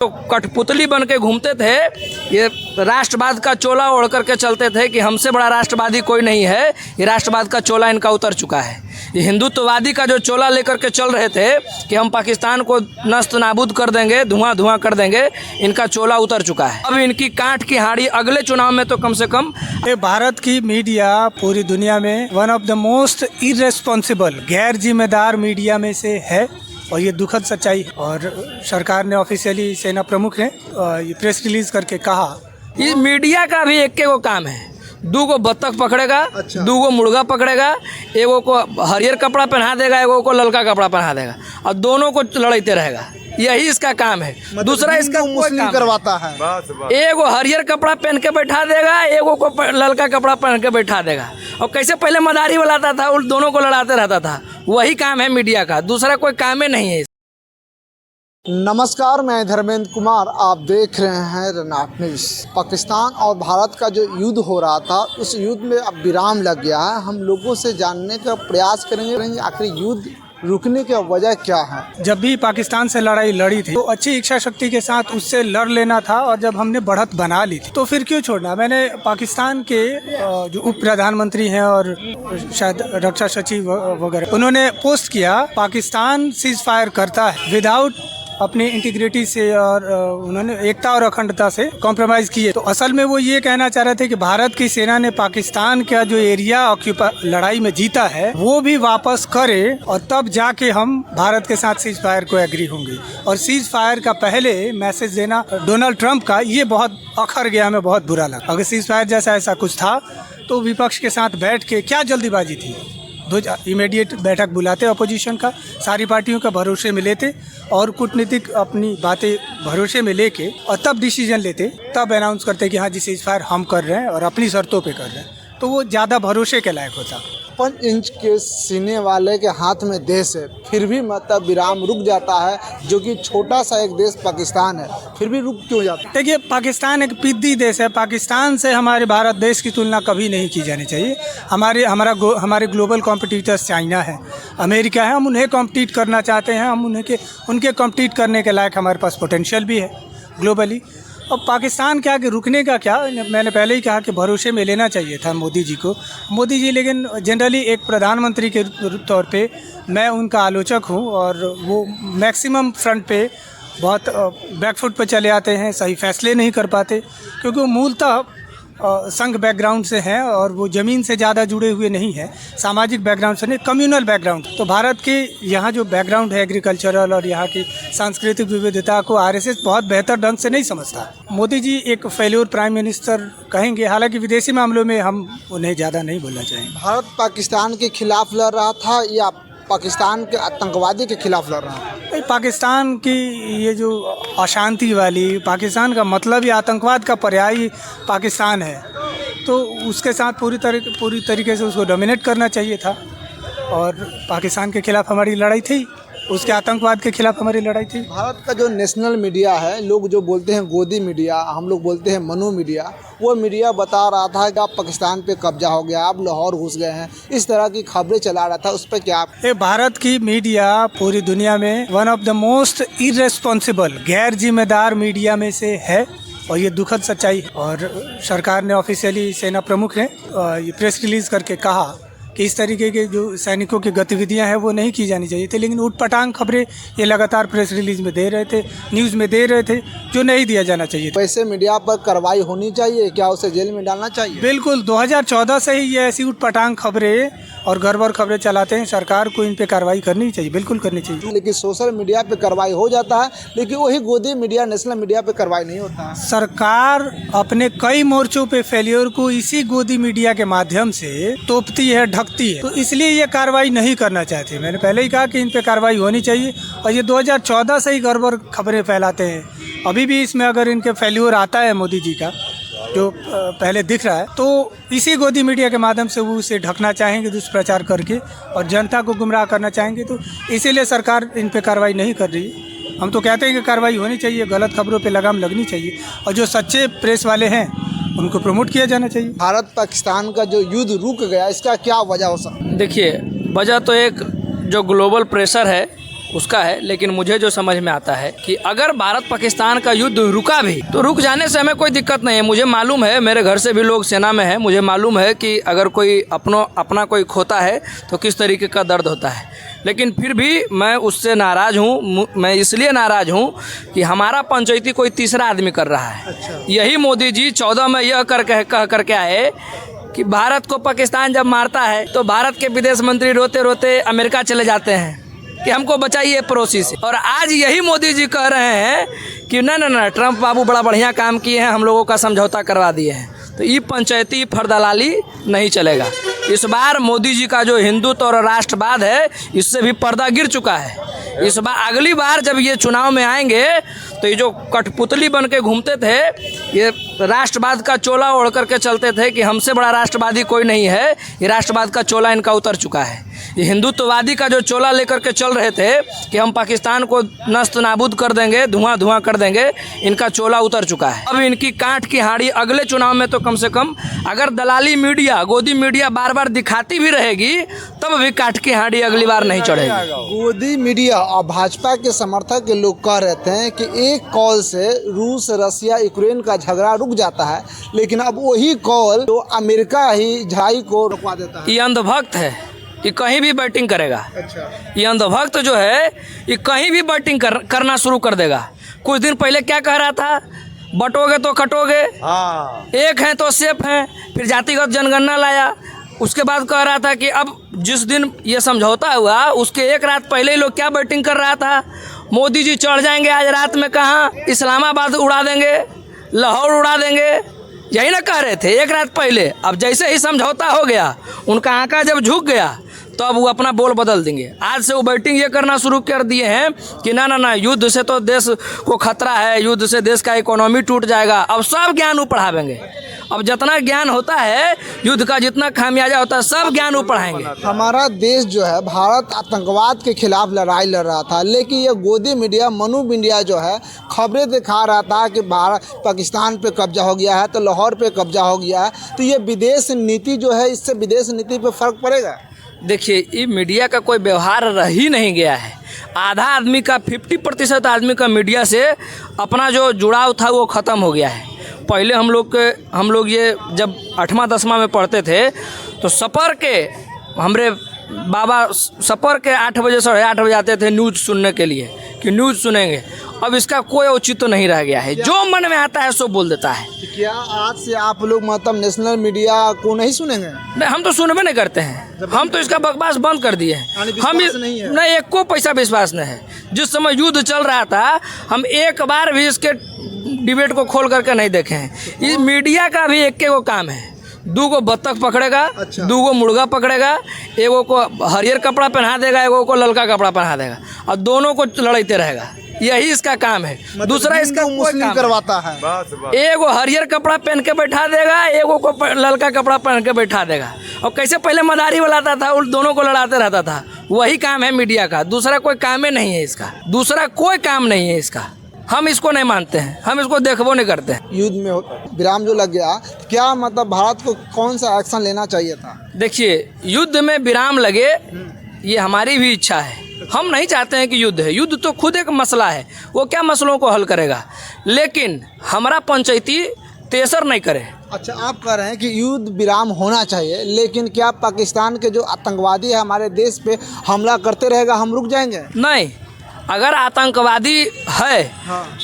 तो कठपुतली बन के घूमते थे, ये राष्ट्रवाद का चोला ओढ़ करके चलते थे कि हमसे बड़ा राष्ट्रवादी कोई नहीं है। ये राष्ट्रवाद का चोला इनका उतर चुका है। ये हिंदुत्ववादी का जो चोला लेकर के चल रहे थे कि हम पाकिस्तान को नस्त नाबूद कर देंगे, धुआं धुआं कर देंगे, इनका चोला उतर चुका है। अब इनकी कांट की हाड़ी अगले चुनाव में तो कम से कम ये भारत की मीडिया पूरी दुनिया में one of the most irresponsible, गैर जिम्मेदार मीडिया में से है और ये दुखद सच्चाई। और सरकार ने ऑफिशियली, सेना प्रमुख ने ये प्रेस रिलीज करके कहा, इस मीडिया का भी एक को काम है, दू को बत्तख पकड़ेगा, अच्छा। दू को मुर्गा पकड़ेगा, एगो को हरियर कपड़ा पहना देगा, एगो को ललका कपड़ा पहना देगा और दोनों को लड़ाते रहेगा। यही इसका काम है। मतलब दूसरा इसका कोई मुस्लिम काम करवाता है। एगो हरियर कपड़ा पहन के बैठा देगा, एगो को ललका कपड़ा पहन के बैठा देगा। और कैसे पहले मदारी बुलाता था, उन दोनों को लड़ाते रहता था। वही काम है मीडिया का, दूसरा कोई काम ही नहीं है। नमस्कार, मैं धर्मेंद्र कुमार, आप देख रहे हैं रनआउट न्यूज़। पाकिस्तान और भारत का जो युद्ध हो रहा था, उस युद्ध में अब विराम लग गया है। हम लोगों से जानने का प्रयास करेंगे आखिर युद्ध रुकने की वजह क्या है। जब भी पाकिस्तान से लड़ाई लड़ी थी तो अच्छी इच्छा शक्ति के साथ उससे लड़ लेना था, और जब हमने बढ़त बना ली थी तो फिर क्यों छोड़ना। मैंने पाकिस्तान के जो उप प्रधानमंत्री हैं और शायद रक्षा सचिव वगैरह, उन्होंने पोस्ट किया, पाकिस्तान सीज फायर करता है विदाउट अपनी इंटीग्रिटी से, और उन्होंने एकता और अखंडता से कॉम्प्रोमाइज किए। तो असल में वो ये कहना चाह रहे थे कि भारत की सेना ने पाकिस्तान का जो एरिया लड़ाई में जीता है वो भी वापस करे, और तब जाके हम भारत के साथ सीज फायर को एग्री होंगे। और सीज फायर का पहले मैसेज देना डोनाल्ड ट्रंप का, ये बहुत अखर गया, हमें बहुत बुरा लगा। अगर सीज फायर जैसा ऐसा कुछ था तो विपक्ष के साथ बैठ के क्या जल्दीबाजी थी, इमीडिएट बैठक बुलाते अपोजिशन का, सारी पार्टियों का भरोसे में लेते और कूटनीतिक अपनी बातें भरोसे में लेके और तब डिसीजन लेते, तब अनाउंस करते कि हाँ जी सीज फायर हम कर रहे हैं और अपनी शर्तों पे कर रहे हैं, तो वो ज़्यादा भरोसे के लायक होता। 5 इंच के सीने वाले के हाथ में देश है, फिर भी मतलब विराम रुक जाता है, जो कि छोटा सा एक देश पाकिस्तान है, फिर भी रुक क्यों जाता है। देखिए, पाकिस्तान एक पिद्दी देश है। पाकिस्तान से हमारे भारत देश की तुलना कभी नहीं की जानी चाहिए। हमारे ग्लोबल कॉम्पिटिटर्स चाइना है, अमेरिका है, हम उन्हें कॉम्पिटिट करना चाहते हैं, हम उनके कॉम्पिटिट करने के लायक हमारे पास पोटेंशियल भी है ग्लोबली। और पाकिस्तान क्या कि रुकने का क्या, मैंने पहले ही कहा कि भरोसे में लेना चाहिए था मोदी जी को। मोदी जी लेकिन जनरली एक प्रधानमंत्री के तौर पे मैं उनका आलोचक हूँ, और वो मैक्सिमम फ्रंट पे बहुत बैकफुट पे चले आते हैं, सही फैसले नहीं कर पाते, क्योंकि वो मूलतः संघ बैकग्राउंड से हैं और वो ज़मीन से ज़्यादा जुड़े हुए नहीं हैं, सामाजिक बैकग्राउंड से नहीं, कम्युनल बैकग्राउंड। तो भारत के यहाँ जो बैकग्राउंड है एग्रीकल्चरल और यहाँ की सांस्कृतिक विविधता को आरएसएस बहुत बेहतर ढंग से नहीं समझता। मोदी जी एक फेल्योर प्राइम मिनिस्टर कहेंगे, हालांकि विदेशी मामलों में हम उन्हें ज़्यादा नहीं बोलना चाहेंगे। भारत पाकिस्तान के खिलाफ लड़ रहा था या पाकिस्तान के आतंकवादी के खिलाफ लड़ रहा है। पाकिस्तान की ये जो अशांति वाली, पाकिस्तान का मतलब ये आतंकवाद का पर्याय पाकिस्तान है, तो उसके साथ पूरी तरीके से उसको डोमिनेट करना चाहिए था। और पाकिस्तान के खिलाफ हमारी लड़ाई थी, उसके आतंकवाद के खिलाफ हमारी लड़ाई थी। भारत का जो नेशनल मीडिया है, लोग जो बोलते हैं गोदी मीडिया, हम लोग बोलते हैं मनु मीडिया, वो मीडिया बता रहा था कि आप पाकिस्तान पे कब्जा हो गया, आप लाहौर घुस गए हैं, इस तरह की खबरें चला रहा था। उस पर क्या ये भारत की मीडिया पूरी दुनिया में one of the most irresponsible, गैर जिम्मेदार मीडिया में से है, और ये दुखद सच्चाई। और सरकार ने ऑफिशियली, सेना प्रमुख ने ये प्रेस रिलीज करके कहा कि इस तरीके के जो सैनिकों की गतिविधियां हैं वो नहीं की जानी चाहिए थी। लेकिन ऊटपटांग खबरें ये लगातार प्रेस रिलीज में दे रहे थे, न्यूज़ में दे रहे थे, जो नहीं दिया जाना चाहिए। वैसे मीडिया पर कार्रवाई होनी चाहिए क्या, उसे जेल में डालना चाहिए। बिल्कुल, 2014 से ही ये ऐसी ऊटपटांग खबरें और गड़बड़ खबरें चलाते हैं, सरकार को इन पे कार्रवाई करनी चाहिए, बिल्कुल करनी चाहिए। लेकिन सोशल मीडिया पे कार्रवाई हो जाता है, लेकिन वही गोदी मीडिया, नेशनल मीडिया पे कार्रवाई नहीं होता है। सरकार अपने कई मोर्चों पे फेलियर को इसी गोदी मीडिया के माध्यम से तोपती है, ढकती है, तो इसलिए ये कार्रवाई नहीं करना चाहती। मैंने पहले ही कहा कि इन पे कार्रवाई होनी चाहिए, और ये 2014 से ही गड़बड़ खबरें फैलाते हैं। अभी भी इसमें अगर इनके फेल्यूर आता है मोदी जी का, जो पहले दिख रहा है, तो इसी गोदी मीडिया के माध्यम से वो उसे ढकना चाहेंगे, दुष्प्रचार करके, और जनता को गुमराह करना चाहेंगे। तो इसीलिए सरकार इन पे कार्रवाई नहीं कर रही है। हम तो कहते हैं कि कार्रवाई होनी चाहिए, गलत खबरों पे लगाम लगनी चाहिए, और जो सच्चे प्रेस वाले हैं उनको प्रमोट किया जाना चाहिए। भारत पाकिस्तान का जो युद्ध रुक गया, इसका क्या वजह हो सकता है। देखिए, वजह तो एक जो ग्लोबल प्रेशर है, उसका है, लेकिन मुझे जो समझ में आता है कि अगर भारत पाकिस्तान का युद्ध रुका भी तो रुक जाने से हमें कोई दिक्कत नहीं है। मुझे मालूम है, मेरे घर से भी लोग सेना में है, मुझे मालूम है कि अगर कोई अपना कोई खोता है तो किस तरीके का दर्द होता है। लेकिन फिर भी मैं उससे नाराज़ हूँ। मैं इसलिए नाराज़ हूँ कि हमारा पंचायती कोई तीसरा आदमी कर रहा है। यही मोदी जी 14 में यह कह करके आए कि भारत को पाकिस्तान जब मारता है तो भारत के विदेश मंत्री रोते रोते अमेरिका चले जाते हैं कि हमको बचाइए पड़ोसी से। और आज यही मोदी जी कह रहे हैं कि ना ट्रंप बाबू बड़ा बढ़िया काम किए हैं, हम लोगों का समझौता करवा दिए हैं। तो ये पंचायती फरदलाली नहीं चलेगा। इस बार मोदी जी का जो हिंदुत्व और राष्ट्रवाद है, इससे भी पर्दा गिर चुका है। इस बार अगली बार जब ये चुनाव में आएंगे तो ये जो कठपुतली बन के घूमते थे, ये राष्ट्रवाद का चोला ओढ़ करके चलते थे कि हमसे बड़ा राष्ट्रवादी कोई नहीं है, ये राष्ट्रवाद का चोला इनका उतर चुका है। ये हिंदुत्ववादी का जो चोला लेकर के चल रहे थे कि हम पाकिस्तान को नस्त नाबूद कर देंगे, धुआं कर देंगे, इनका चोला उतर चुका है। अब इनकी कांट की हाड़ी अगले चुनाव में तो कम से कम अगर दलाली मीडिया, गोदी मीडिया बार बार दिखाती भी रहेगी तब भी काट की हाड़ी अगली बार नहीं चढ़ेगी। गोदी मीडिया और भाजपा के समर्थक के लोग कह रहे थे कि एक कॉल से रूस, रसिया, यूक्रेन का झगड़ा रुक जाता है, लेकिन अब वही कॉल तो अमेरिका ही झाई को रुकवा देता है। ये अंधभक्त है, ये कहीं भी बैटिंग करेगा। अच्छा। ये अंधभक्त जो है ये कहीं भी बैटिंग करना शुरू कर देगा। कुछ दिन पहले क्या कह रहा था, बटोगे तो कटोगे, एक हैं तो सेफ हैं। फिर जातिगत जनगणना लाया, उसके बाद कह रहा था कि अब जिस दिन ये समझौता हुआ उसके एक रात पहले ही लोग क्या बैटिंग कर रहा था, मोदी जी चढ़ जाएंगे आज रात में, कहाँ इस्लामाबाद उड़ा देंगे, लाहौर उड़ा देंगे, यही ना कह रहे थे एक रात पहले। अब जैसे ही समझौता हो गया, उनका आंका जब झुक गया तो अब वो अपना बोल बदल देंगे। आज से वो बैटिंग ये करना शुरू कर दिए हैं कि ना युद्ध से तो देश को खतरा है, युद्ध से देश का इकोनॉमी टूट जाएगा। अब सब ज्ञान वो पढ़ावेंगे। अब जितना ज्ञान होता है युद्ध का, जितना खामियाजा होता है, सब ज्ञान वो पढ़ाएंगे। हमारा देश जो है, भारत आतंकवाद के खिलाफ लड़ाई लड़ रहा था, लेकिन ये गोदी मीडिया, मनु मीडिया जो है खबरें दिखा रहा था कि भारत पाकिस्तान पे कब्जा हो गया है, तो लाहौर पे कब्जा हो गया है। तो ये विदेश नीति जो है, इससे विदेश नीति पे फर्क पड़ेगा। देखिए, ये मीडिया का कोई व्यवहार रह ही नहीं गया है। आधा आदमी का 50% आदमी का मीडिया से अपना जो जुड़ाव था वो ख़त्म हो गया है। पहले हम लोग ये जब 8वां 10वां में पढ़ते थे तो सफ़र के हमारे बाबा सफ़र के 8 बजे 8:30 बजे आते थे न्यूज़ सुनने के लिए कि न्यूज़ सुनेंगे। अब इसका कोई औचित्य नहीं रह गया है, जो मन में आता है सो बोल देता है। क्या आज से आप लोग मतलब नेशनल मीडिया को नहीं सुनेंगे? नहीं, हम तो सुनबे नहीं करते हैं। हम तो इसका बकवास बंद कर दिए हैं। हम नहीं, एक को पैसा विश्वास नहीं है। जिस समय युद्ध चल रहा था, हम एक बार भी इसके डिबेट को खोल करके नहीं देखे हैं। इस मीडिया का भी एक को काम है, 2 को बत्तख पकड़ेगा, 2 को मुर्गा पकड़ेगा, एगो को हरियर कपड़ा पहना देगा, एगो को ललका कपड़ा पहना देगा, और दोनों को लड़ाते रहेगा। यही इसका काम है। दूसरा इसका मुस्लिम करवाता है। एगो हरियर कपड़ा पहन के बैठा देगा, एगो को ललका कपड़ा पहन के बैठा देगा। और कैसे पहले मदारी बुलाता था, उन दोनों को लड़ाते रहता था। वही काम है मीडिया का, दूसरा कोई काम ही नहीं है इसका। दूसरा कोई काम नहीं है इसका। हम इसको नहीं मानते हैं, हम इसको देखबो नहीं करते हैं। युद्ध में विराम जो लग गया, क्या मतलब भारत को कौन सा एक्शन लेना चाहिए था? देखिए, युद्ध में विराम लगे ये हमारी भी इच्छा है। हम नहीं चाहते हैं कि युद्ध है। युद्ध तो खुद एक मसला है, वो क्या मसलों को हल करेगा। लेकिन हमारा पंचायती तेसर नहीं करे। अच्छा, आप कह रहे हैं कि युद्ध विराम होना चाहिए, लेकिन क्या पाकिस्तान के जो आतंकवादी है हमारे देश पे हमला करते रहेगा, हम रुक जाएंगे? नहीं, अगर आतंकवादी है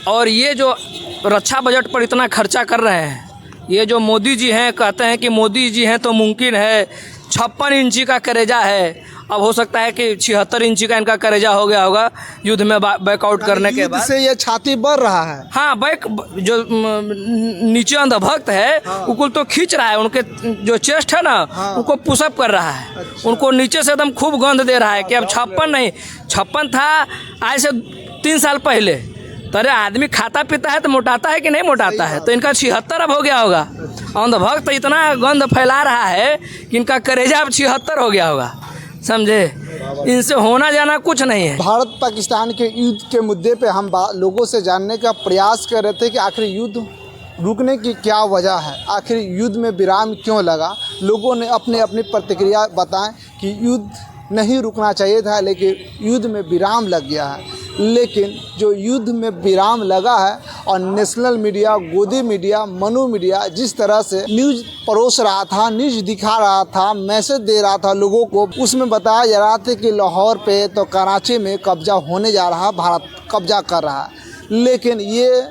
और ये जो रक्षा बजट पर इतना खर्चा कर रहे हैं, ये जो मोदी जी हैं, कहते हैं कि मोदी जी हैं तो मुमकिन है 56 इंची का करेजा है। अब हो सकता है कि 76 इंची का इनका करेजा हो गया होगा युद्ध में बैकआउट करने के बाद से ये छाती बढ़ रहा है। हाँ, जो नीचे अंधभक्त है उनको तो खींच रहा है, उनके जो चेस्ट है ना उनको पुशअप कर रहा है। अच्छा। उनको नीचे से एकदम खूब गंध दे रहा है कि अब 56 नहीं, 56 था आज से 3 साल पहले। तो अरे आदमी खाता पीता है तो मोटाता है कि नहीं मोटाता है, तो इनका 76 अब हो गया होगा। अंधभक्त इतना गंध फैला रहा है कि इनका करेजा अब 76 हो गया होगा, समझे। इनसे होना जाना कुछ नहीं है। भारत पाकिस्तान के युद्ध के मुद्दे पे हम लोगों से जानने का प्रयास कर रहे थे कि आखिर युद्ध रुकने की क्या वजह है, आखिर युद्ध में विराम क्यों लगा। लोगों ने अपनी अपनी प्रतिक्रिया बताएं कि युद्ध नहीं रुकना चाहिए था, लेकिन युद्ध में विराम लग गया है। लेकिन जो युद्ध में विराम लगा है और नेशनल मीडिया, गोदी मीडिया, मनु मीडिया जिस तरह से न्यूज़ परोस रहा था, न्यूज़ दिखा रहा था, मैसेज दे रहा था लोगों को, उसमें बताया जा रहा था कि लाहौर पे तो कराची में कब्जा होने जा रहा, भारत कब्जा कर रहा है। लेकिन ये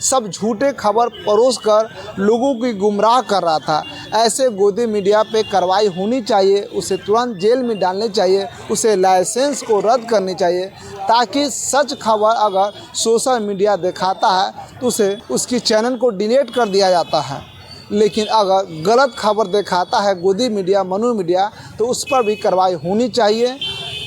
सब झूठे खबर परोस कर लोगों की गुमराह कर रहा था। ऐसे गोदी मीडिया पे कार्रवाई होनी चाहिए, उसे तुरंत जेल में डालने चाहिए, उसे लाइसेंस को रद्द करनी चाहिए, ताकि सच खबर अगर सोशल मीडिया दिखाता है तो उसे उसकी चैनल को डिलीट कर दिया जाता है। लेकिन अगर गलत खबर दिखाता है गोदी मीडिया, मनु मीडिया, तो उस पर भी कार्रवाई होनी चाहिए।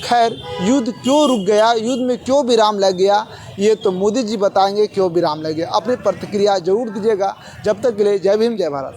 खैर, युद्ध क्यों रुक गया, युद्ध में क्यों विराम लग गया, ये तो मोदी जी बताएंगे क्यों विराम लग गया। अपनी प्रतिक्रिया जरूर दीजिएगा। जब तक के लिए जय भीम, जय भारत।